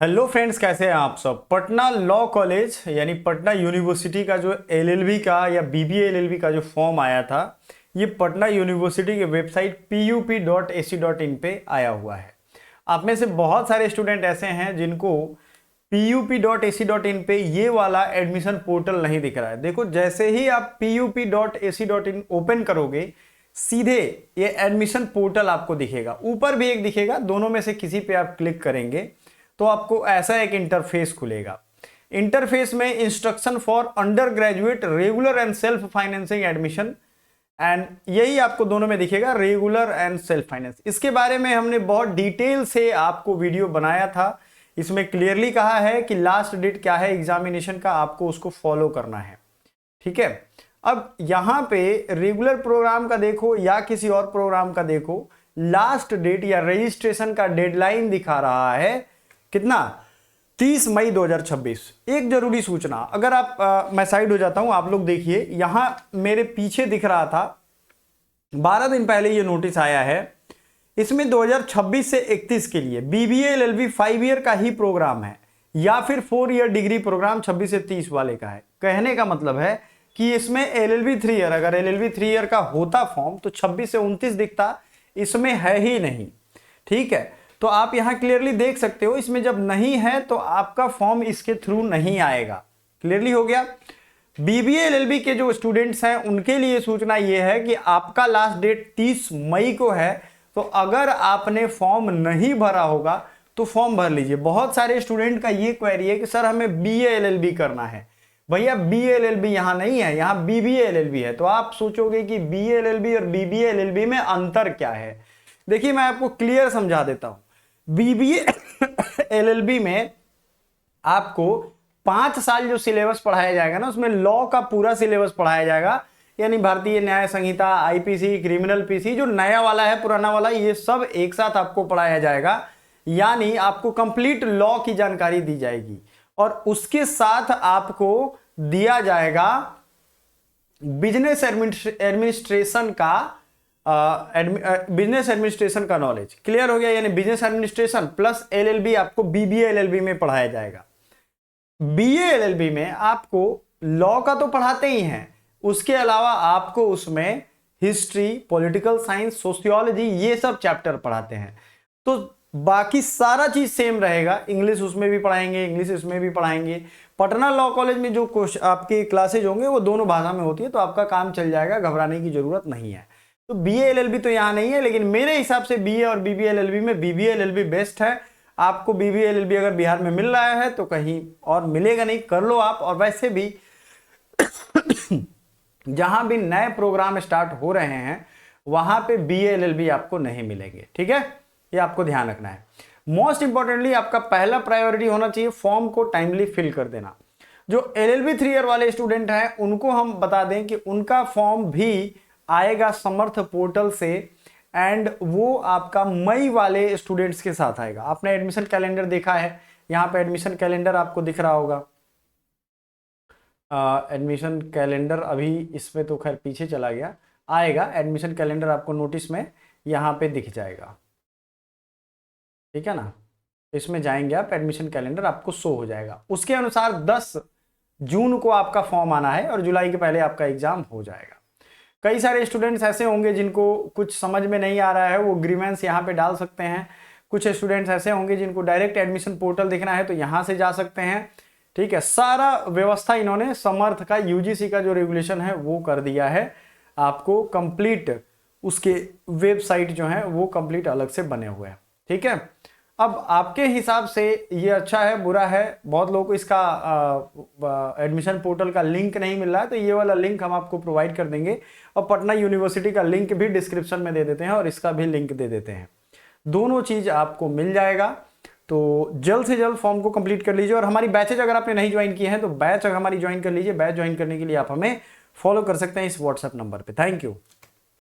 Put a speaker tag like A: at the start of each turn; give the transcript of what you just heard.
A: Hello friends, कैसे हैं आप सब। पटना लॉ कॉलेज यानी पटना यूनिवर्सिटी का जो एलएलबी का या बीबीए एलएलबी का जो फॉर्म आया था, ये पटना यूनिवर्सिटी के वेबसाइट pup.ac.in पे आया हुआ है। आप में से बहुत सारे स्टूडेंट ऐसे हैं जिनको pup.ac.in पे ये वाला एडमिशन पोर्टल नहीं दिख रहा है। देखो, जैसे ही आप pup.ac.in ओपन करोगे, सीधे ये एडमिशन पोर्टल आपको दिखेगा। ऊपर भी एक दिखेगा, दोनों में से किसी पे आप क्लिक करेंगे तो आपको ऐसा एक इंटरफेस खुलेगा। इंटरफेस में instruction for under graduate regular and self financing admission, and यही आपको दोनों में दिखेगा, रेगुलर एंड सेल्फ फाइनेंस। इसके बारे में हमने बहुत डिटेल से आपको वीडियो बनाया था। इसमें क्लियरली कहा है कि लास्ट डेट क्या है एग्जामिनेशन का, आपको उसको फॉलो करना है। ठीक है, अब यहां पे रेगुलर प्रोग्राम का देखो या किसी और प्रोग्राम का देखो, लास्ट डेट या रजिस्ट्रेशन का डेडलाइन दिखा रहा है कितना, 30 मई 2026। एक जरूरी सूचना, अगर आप मैं साइड हो जाता हूं, आप लोग देखिए, यहां मेरे पीछे दिख रहा था 12 दिन पहले ये नोटिस आया है। इसमें 2026 से 31 के लिए बीबीए एलएलबी 5 ईयर का ही प्रोग्राम है या फिर 4 ईयर डिग्री प्रोग्राम 26 से 30 वाले का है। कहने का मतलब है कि इसमें एलएलबी 3 ईयर, अगर एलएलबी 3 ईयर का होता फॉर्म तो 26 से 29 दिखता, इसमें है ही नहीं। ठीक है, तो आप यहां क्लियरली देख सकते हो, इसमें जब नहीं है तो आपका फॉर्म इसके थ्रू नहीं आएगा। क्लियरली हो गया। बीबीए एलएलबी के जो स्टूडेंट्स हैं उनके लिए सूचना यह है कि आपका लास्ट डेट 30 मई को है, तो अगर आपने फॉर्म नहीं भरा होगा तो फॉर्म भर लीजिए। बहुत सारे स्टूडेंट का ये क्वेरी है कि सर हमें बीए एलएलबी करना है। भैया, बीए एलएलबी यहां नहीं है, यहां बीबीए एलएलबी है। तो आप सोचोगे कि बीए एलएलबी और बीबीए एलएलबी में अंतर क्या है। देखिए, मैं आपको क्लियर समझा देता हूं। बीबीए एलएलबी में आपको 5 साल जो सिलेबस पढ़ाया जाएगा ना, उसमें लॉ का पूरा सिलेबस पढ़ाया जाएगा, यानी भारतीय न्याय संहिता, आईपीसी, क्रिमिनल पीसी, जो नया वाला है पुराना वाला, ये सब एक साथ आपको पढ़ाया जाएगा। यानी आपको कंप्लीट लॉ की जानकारी दी जाएगी और उसके साथ आपको दिया जाएगा बिजनेस एडमिनिस्ट्रेशन का बिजनेस एडमिनिस्ट्रेशन का नॉलेज। क्लियर हो गया, यानी बिजनेस एडमिनिस्ट्रेशन प्लस एलएलबी आपको बीबीए एलएलबी में पढ़ाया जाएगा। बीए एलएलबी में आपको लॉ का तो पढ़ाते ही हैं, उसके अलावा आपको उसमें हिस्ट्री, पॉलिटिकल साइंस, सोशियोलॉजी, ये सब चैप्टर पढ़ाते हैं। तो बाकी सारा चीज सेम रहेगा। इंग्लिश उसमें भी पढ़ाएंगे, इंग्लिश इसमें भी पढ़ाएंगे। पटना लॉ कॉलेज में जो आपके क्लासेज होंगे वो दोनों भाषा में होती है, तो आपका काम चल जाएगा, घबराने की जरूरत नहीं है। तो बीए एलएलबी तो यहां नहीं है, लेकिन मेरे हिसाब से बीए और बीबीए एलएलबी में बीबीए एलएलबी बेस्ट है। आपको बीबीए एलएलबी अगर बिहार में मिल रहा है तो कहीं और मिलेगा नहीं, कर लो आप। और वैसे भी जहां भी नए प्रोग्राम स्टार्ट हो रहे हैं वहां पे बीए एलएलबी आपको नहीं मिलेंगे। ठीक है, ये आपको ध्यान रखना है। मोस्ट इंपॉर्टेंटली आपका पहला प्रायोरिटी होना चाहिए फॉर्म को टाइमली फिल कर देना। जो एलएलबी 3 ईयर वाले स्टूडेंट हैं उनको हम बता दें कि उनका फॉर्म भी आएगा समर्थ पोर्टल से, एंड वो आपका मई वाले स्टूडेंट्स के साथ आएगा। आपने एडमिशन कैलेंडर देखा है, यहां पे एडमिशन कैलेंडर आपको दिख रहा होगा। एडमिशन कैलेंडर अभी इसमें तो खैर पीछे चला गया, आएगा एडमिशन कैलेंडर आपको नोटिस में यहां पे दिख जाएगा। ठीक है ना, इसमें जाएंगे आप, एडमिशन कैलेंडर आपको शो हो जाएगा। उसके अनुसार 10 जून को आपका फॉर्म आना है और जुलाई के पहले आपका एग्जाम हो जाएगा। कई सारे स्टूडेंट्स ऐसे होंगे जिनको कुछ समझ में नहीं आ रहा है, वो ग्रीवेंस यहाँ पे डाल सकते हैं। कुछ स्टूडेंट्स ऐसे होंगे जिनको डायरेक्ट एडमिशन पोर्टल देखना है तो यहाँ से जा सकते हैं। ठीक है, सारा व्यवस्था इन्होंने समर्थ का, यूजीसी का जो रेगुलेशन है वो कर दिया है। आपको कंप्लीट उसके वेबसाइट जो है वो कंप्लीट अलग से बने हुए हैं। ठीक है, अब आपके हिसाब से ये अच्छा है बुरा है, बहुत लोगों को इसका एडमिशन पोर्टल का लिंक नहीं मिल रहा है, तो ये वाला लिंक हम आपको प्रोवाइड कर देंगे और पटना यूनिवर्सिटी का लिंक भी डिस्क्रिप्शन में दे देते हैं और इसका भी लिंक दे देते हैं। दोनों चीज आपको मिल जाएगा। तो जल्द से जल्द फॉर्म को कंप्लीट कर लीजिए और हमारी बैचेज अगर आपने नहीं ज्वाइन किए हैं तो बैच हमारी ज्वाइन कर लीजिए। बैच ज्वाइन करने के लिए आप हमें फॉलो कर सकते हैं इस व्हाट्सएप नंबर पर। Thank you.